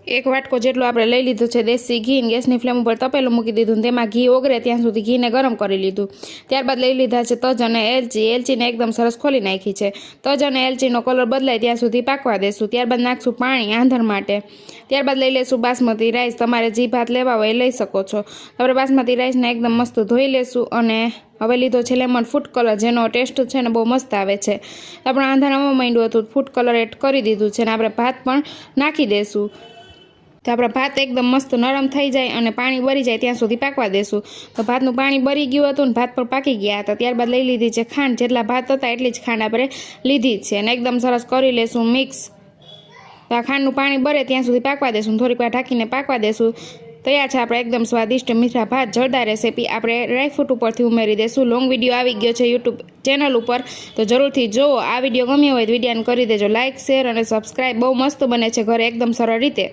एक वाटको जेटलो आपणे लई लीधुं छे देशी घी। गैसनी फ्लेम पर तपेલું મૂકી દીધું, તેમાં ઘી ઓગળે ત્યાં સુધી ઘીને ગરમ કરી લીધું। ત્યારબાદ લઈ લીધા છે તજ અને એલચી। એલચીને એકદમ સરસ ખોલી નાખી છે। તજ અને એલચીનો કલર બદલાય ત્યાં સુધી પાકવા દેશું। ત્યારબાદ નાખશું પાણી આંધણ માટે। ત્યારબાદ લઈ લેશું બાસમતી રાઈસ। તમારે જે ભાત લેવા હોય એ લઈ શકો છો। આપણે બાસમતી રાઈસને એકદમ મસ્ત ધોઈ લેશું અને હવે લીધો છે લેમન ફૂડ કલર, જેનો ટેસ્ટ છે ને બહુ મસ્ત આવે છે। આપણે આંધણ આવવા માંડ્યું હતું, ફૂડ કલર એડ કરી દીધું છે ને આપણે ભાત પણ નાખી દેશું। તો આપણા ભાત એકદમ મસ્ત નરમ થઈ જાય અને પાણી બળી જાય ત્યાં સુધી પાકવા દેશું। તો ભાતનું પાણી બળી ગયું હતું ને ભાત પણ પાકી ગયા હતા। ત્યારબાદ લઈ લીધી છે ખાંડ। જેટલા ભાત હતા એટલી જ ખાંડ આપણે લીધી છે અને એકદમ સરસ કરી લેશું મિક્સ। તો આ ખાંડનું પાણી બળે ત્યાં સુધી પાકવા દેશું, થોડીક વાર ઢાંકીને પાકવા દેશું। તૈયાર છે આપણે એકદમ સ્વાદિષ્ટ મીઠા ભાત। જોરદાર રેસીપી આપણે ડ્રાયફ્રૂટ ઉપરથી ઉમેરી દેશું। લોંગ વિડીયો આવી ગયો છે યુટ્યુબ ચેનલ ઉપર, તો જરૂરથી જુઓ। આ વિડીયો ગમ્યો હોય તો વિડીયોને કરી દેજો લાઇક, શેર અને સબસ્ક્રાઈબ। બહુ મસ્ત બને છે ઘરે એકદમ સરળ રીતે।